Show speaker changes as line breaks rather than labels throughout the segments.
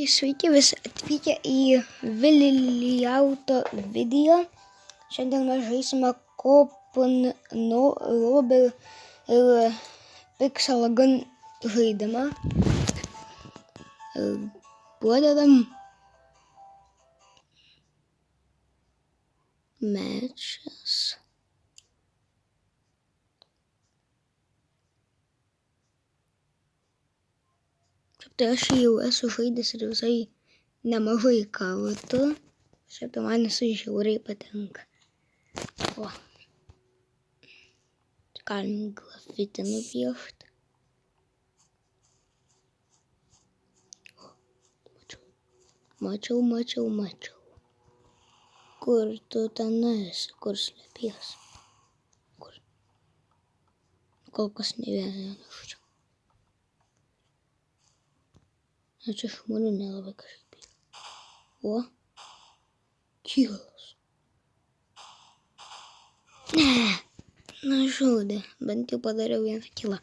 Sveiki visi atvykę į Vilijauto video. Šiandien mes žaisime Robel ir Pixelagun žaidimą. Pradedam. Matches. Tai aš jau esu žaidęs ir visai nemažai kartų. Šiaip tai man jisai žiauriai patinka. O. Galim grafitį nupiešti. Mačiau. Kur tu ten esi? Kur slepies? Kur? Kol kas ne vieną nenuščiau. Čia žmonių nelabai kažkaip. O. Kilas. Ne. Nužudė. Bent jau padariau vieną kilą.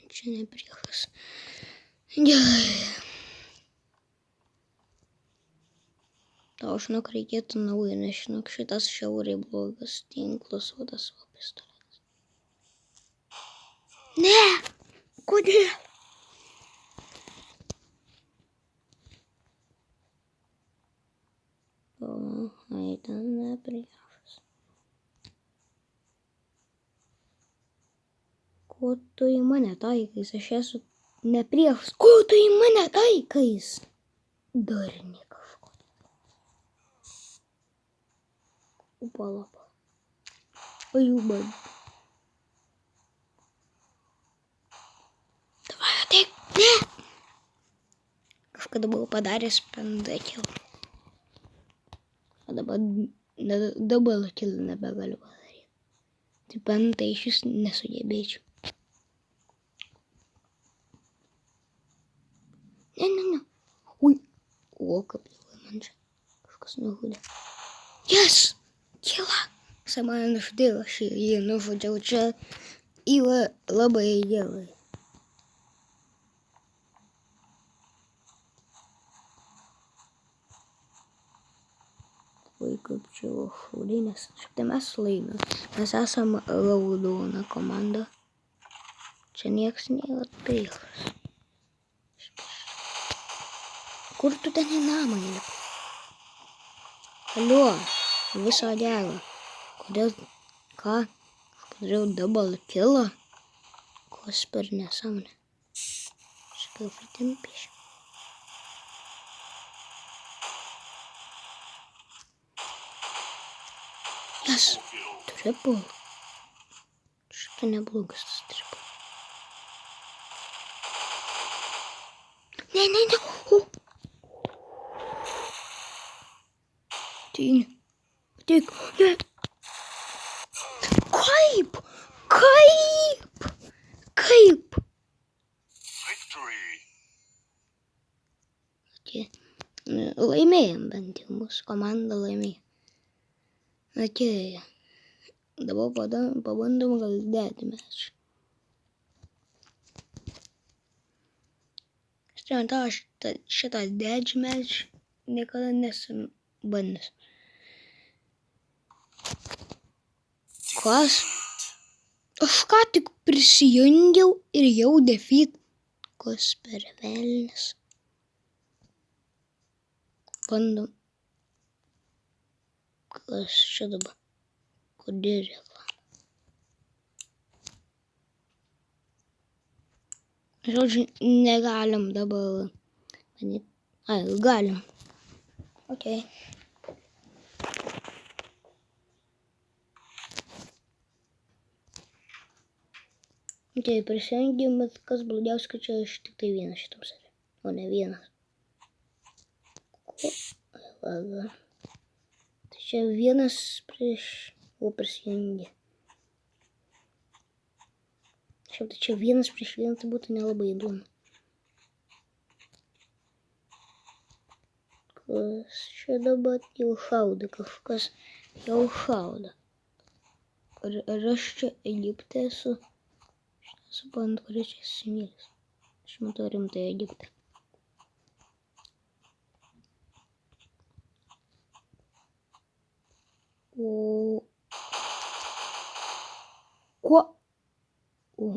Čia ne priešas. Gerai. Tau žinok reikėtų naujo, nes žinok šitas šiauriai blogas tinklas, o tas savo pistoletas. Ne! Kodėl? O, ai ten ne priešas. Ko tu į mane taikais? Aš esu ne priešas. Ko tu į mane taikais? Durni kažko. Upalapa. Pajūbad. Davai ateik. Ne! Kažkada buvau padaręs pendakilą. O dabar kilą nebegaliu padaryti. Tai pentai iš vis nesugebėčiau. Ne. Ui. O, kaip jau man čia. Kažkas nužudė. Yes! Kila. Jisai mane nužudė, aš jį nužudžiau. Čia yra labai gerai. Oi, kaip čia šaudynės. Šiaip tai mes laimės. Mes esam raudona komanda. Čia nieks nėra priešas. Kur tu ten į namą įlipai? Alio, viso gero. Kodėl, ką? Aš padariau double killą? Kas per nesąmonę? Aš grafitį nupiešiu. Yes, triple. Šitai neblogas tas triple. Ne. Ateik, ne. Kaip? Okay. Laimėjom bent jau, mūsų komanda laimėjo. Okay. Dabar pabandom gal deathmatch. Šitą deathmatch niekada nesu bandęs. Kas? Aš ką tik prisijungiau ir jau defeat. Kas per velnis? Bandom. Kas čia dabar? Kodėl reklama? Žodžiu, negalim dabar. Ai, galim. Okay. Okay, prisijungiam, bet kas blogiausia, kad čia aš tik tai vienas šitam serveriui, o ne vienas. Laga. Tai čia vienas prieš, o prisijungia. Šiaip tai čia vienas prieš vieną, tai būtų nelabai įdomu. Kas čia dabar jau šaudo, kažkas jau šaudo. ar aš čia Egipte esu? Aš nesuprantu, kur čia Smilius. Aš matau rimtai Egipte. O... Kuo? O...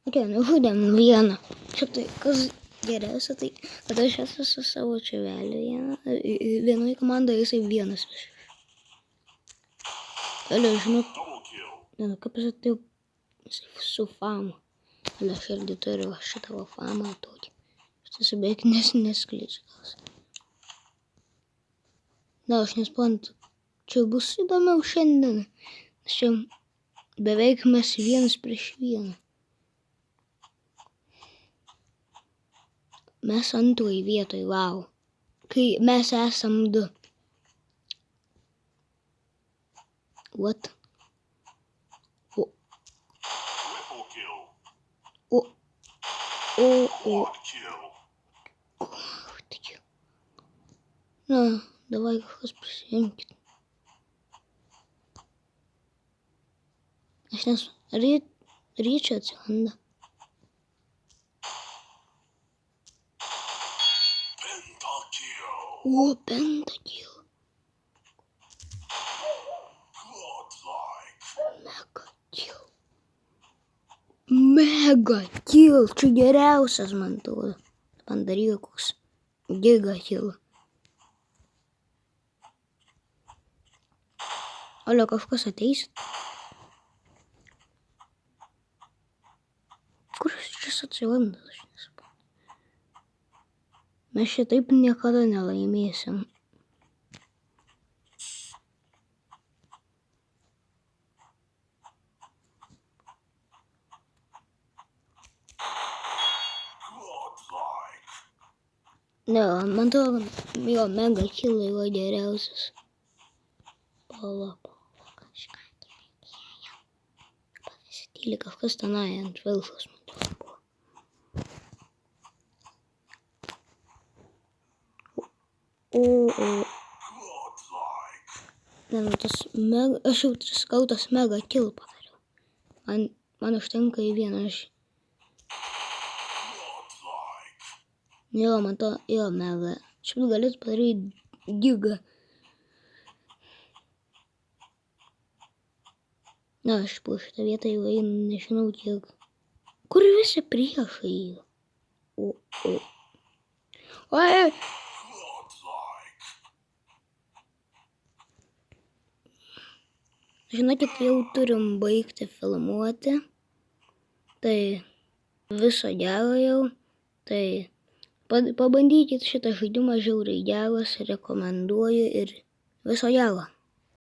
Ok, nužudėm vieną. Šiaip tai, kas geriausia, tai kad aš esu su savo čiveliu vienoje komandoje, jisai vienas. Toliau, žinot, kaip jis atėjo su fama. Aš irgi turiu šitą famą tokį. Šitą beveik neskleidžiu. Na, aš nesprantu. Čia bus įdomiau šiandien. Čia beveik mes vienas prieš vieną. Mes antroji vietoj, wow. Kai mes esam 2. What? O. O. O. O. Na, davai kažkas prisijungkit. Aš nesu. Ryčia atsiranda. O, pentakill. Mega kill. Čia geriausias, man atrodo. Man daryja koks giga kill. Alio, kažkas ateisit? Kur šis atsiranda? Aš nesuprantu. Mes šitaip niekada nelaimėsim. Ne, man atrodo, jo mega kill yra geriausias. Pala, kažką nereikėjo. Pasitylė kažkas tenai ant vilfos, man atrodo, buvo. O. Ne, nu tas mega, aš jau 3 kartus mega kill padariau. Man užtenka į vieną, aš... Jo, man to, jo, mega. Šiaip galėtų padaryti giga. Na, aš po šitą vietą jau einu, nežinau kiek. Kur visi priešai? O. Oi! Žinokit, jau turim baigti filmuoti. Tai viso gero jau. Tai pabandykit šitą žaidimą, žiauriai geras, rekomenduoju ir viso gero.